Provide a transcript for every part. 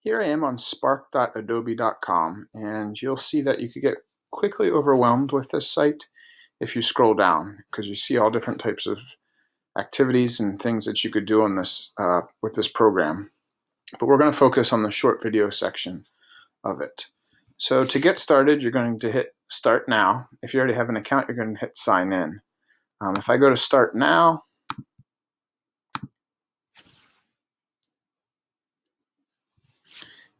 Here I am on spark.adobe.com, and you'll see that you could get quickly overwhelmed with this site if you scroll down, because you see all different types of activities and things that you could do on this with this program. But we're going to focus on the short video section of it. So to get started, you're going to hit Start Now. If you already have an account, you're going to hit Sign In. If I go to Start Now,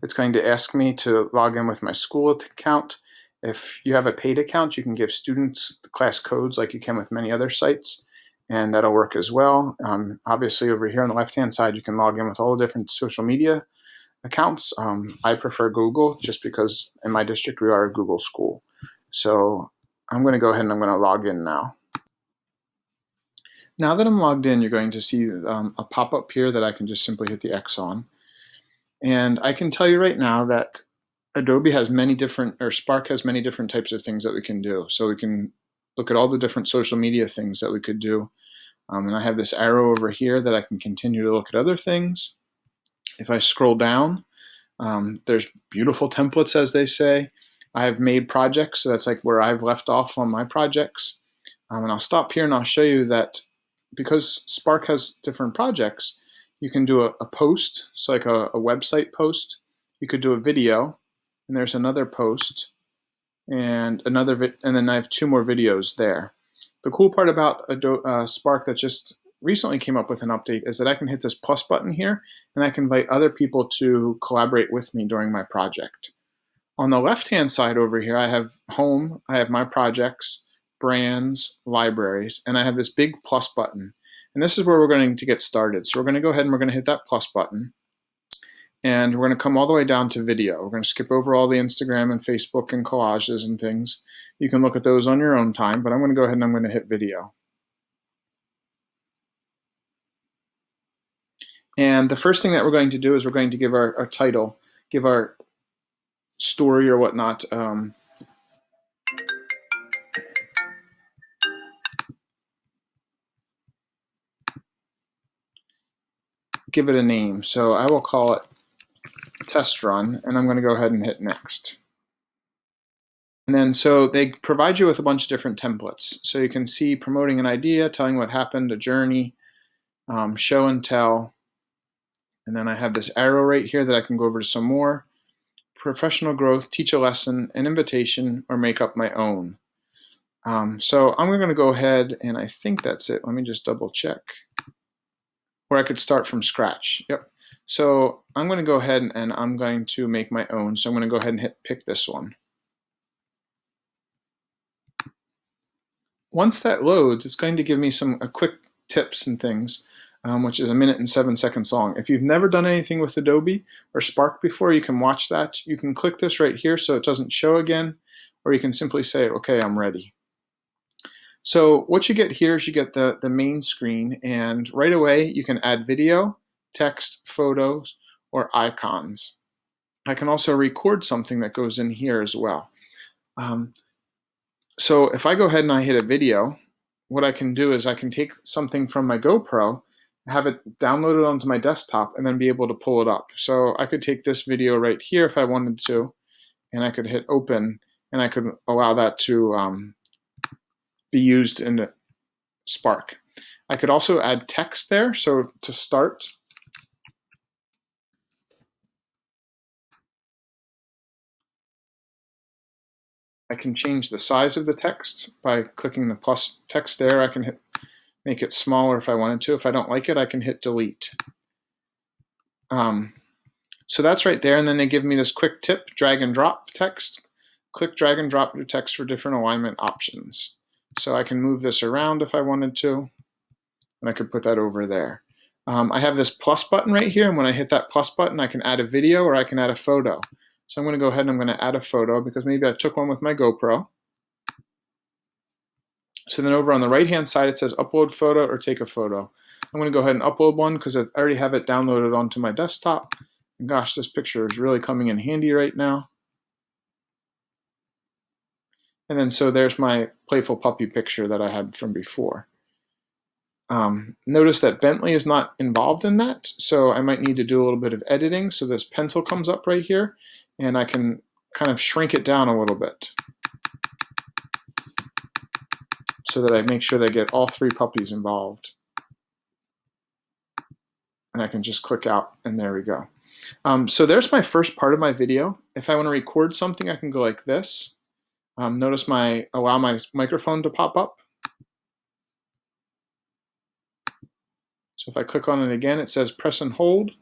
it's going to ask me to log in with my school account. If you have a paid account, you can give students class codes like you can with many other sites, and that'll work as well. Obviously, over here on the left-hand side, you can log in with all the different social media accounts. I prefer Google just because in my district we are a Google school. So I'm going to go ahead and I'm going to log in now. Now that I'm logged in, you're going to see a pop-up here that I can just simply hit the X on. And I can tell you right now that Adobe has many different, or Spark has many different types of things that we can do. So we can look at all the different social media things that we could do. And I have this arrow over here that I can continue to look at other things. If I scroll down, there's beautiful templates, as they say. I've made projects, so that's like where I've left off on my projects. And I'll stop here and I'll show you that because Spark has different projects, you can do a post, so like a website post. You could do a video, and there's another post, and and then I have two more videos there. The cool part about Spark that just recently came up with an update is that I can hit this plus button here, and I can invite other people to collaborate with me during my project. On the left-hand side over here, I have home, I have my projects, brands, libraries, and I have this big plus button. And this is where we're going to get started. So we're going to go ahead and we're going to hit that plus button. And we're going to come all the way down to video. We're going to skip over all the Instagram and Facebook and collages and things. You can look at those on your own time, but I'm going to go ahead and I'm going to hit video. And the first thing that we're going to do is we're going to give our title, give our story or whatnot, give it a name. So I will call it Test Run, and I'm going to go ahead and hit Next. And then so they provide you with a bunch of different templates. So you can see promoting an idea, telling what happened, a journey, show and tell. And then I have this arrow right here that I can go over to some more. Professional growth, teach a lesson, an invitation, or make up my own. So I'm going to go ahead, and I think that's it. Let me just double check. Or I could start from scratch. Yep. So I'm going to go ahead and I'm going to make my own. So I'm going to go ahead and pick this one. Once that loads, it's going to give me some quick tips and things, which is 1 minute and 7 seconds long. If you've never done anything with Adobe or Spark before, you can watch that. You can click this right here so it doesn't show again, or you can simply say, okay, I'm ready. So what you get here is you get the main screen, and right away you can add video, text, photos, or icons. I can also record something that goes in here as well. So if I go ahead and I hit a video, what I can do is I can take something from my GoPro, have it downloaded onto my desktop, and then be able to pull it up. So I could take this video right here if I wanted to, and I could hit open, and I could allow that to be used in Spark. I could also add text there. So to start, I can change the size of the text by clicking the plus text there. I can make it smaller if I wanted to. If I don't like it, I can hit delete. So that's right there. And then they give me this quick tip, drag and drop text. Click drag and drop your text for different alignment options. So I can move this around if I wanted to, and I could put that over there. I have this plus button right here, and when I hit that plus button, I can add a video or I can add a photo. So I'm going to go ahead and I'm going to add a photo because maybe I took one with my GoPro. So then over on the right-hand side, it says upload photo or take a photo. I'm going to go ahead and upload one because I already have it downloaded onto my desktop. And gosh, this picture is really coming in handy right now. And then so there's my playful puppy picture that I had from before. Notice that Bentley is not involved in that, so I might need to do a little bit of editing. So this pencil comes up right here, and I can kind of shrink it down a little bit so that I make sure they get all 3 puppies involved. And I can just click out, and there we go. So there's my first part of my video. If I want to record something, I can go like this. Notice allow my microphone to pop up. So if I click on it again, it says press and hold.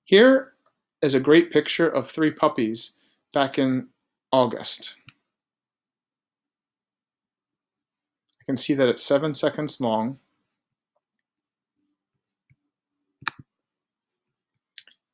Here is a great picture of 3 puppies back in August. I can see that it's 7 seconds long.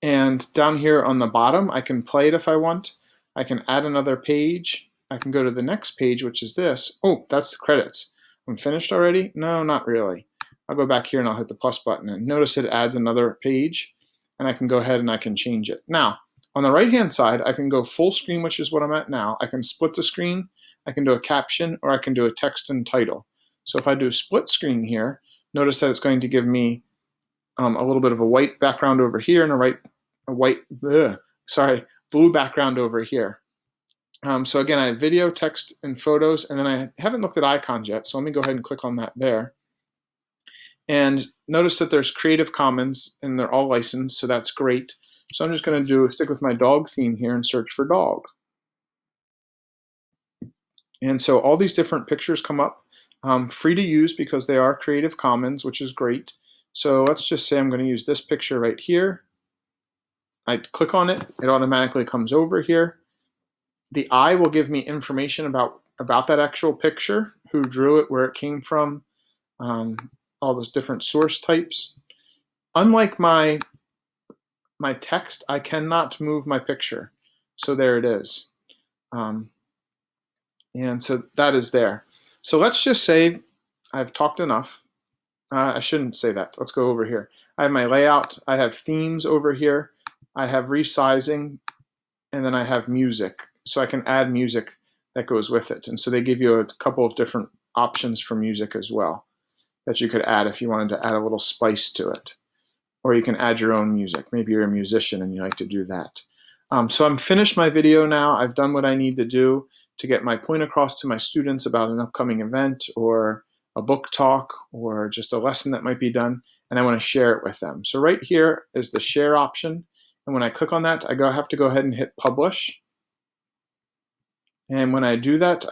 And down here on the bottom, I can play it if I want. I can add another page. I can go to the next page, which is this. Oh, that's the credits. I'm finished already? No, not really. I'll go back here and I'll hit the plus button. And notice it adds another page. And I can go ahead and I can change it. Now, on the right-hand side, I can go full screen, which is what I'm at now. I can split the screen. I can do a caption, or I can do a text and title. So if I do split screen here, notice that it's going to give me a little bit of a white background over here and blue background over here. So again, I have video, text, and photos, and then I haven't looked at icons yet, so let me go ahead and click on that there. And notice that there's Creative Commons, and they're all licensed, so that's great. So I'm just going to stick with my dog theme here and search for dog. And so all these different pictures come up, free to use because they are Creative Commons, which is great. So let's just say I'm going to use this picture right here. I click on it, it automatically comes over here. The eye will give me information about that actual picture, who drew it, where it came from, all those different source types. Unlike my text, I cannot move my picture. So there it is. And so that is there. So let's just say I've talked enough. I shouldn't say that. Let's go over here. I have my layout. I have themes over here. I have resizing, and then I have music. So I can add music that goes with it. And so they give you a couple of different options for music as well that you could add if you wanted to add a little spice to it. Or you can add your own music. Maybe you're a musician and you like to do that. So I'm finished my video now. I've done what I need to do to get my point across to my students about an upcoming event or a book talk or just a lesson that might be done, and I want to share it with them. So right here is the share option, and when I click on that, I have to go ahead and hit publish. And when I do that,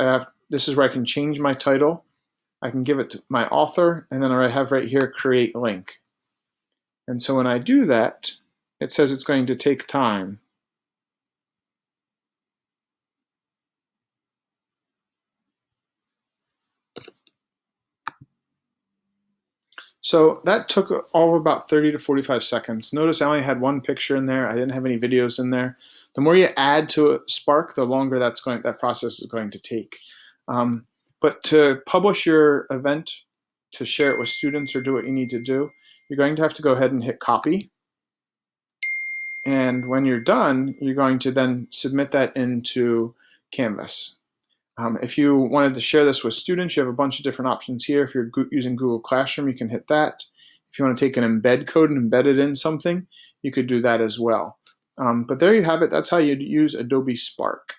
this is where I can change my title. I can give it to my author, and then I have right here create link. And so when I do that, it says it's going to take time. So that took all of about 30 to 45 seconds. Notice I only had one picture in there. I didn't have any videos in there. The more you add to Spark, the longer that process is going to take. But to publish your event, to share it with students or do what you need to do, you're going to have to go ahead and hit copy. And when you're done, you're going to then submit that into Canvas. If you wanted to share this with students, you have a bunch of different options here. If you're using Google Classroom, you can hit that. If you want to take an embed code and embed it in something, you could do that as well. But there you have it. That's how you'd use Adobe Spark.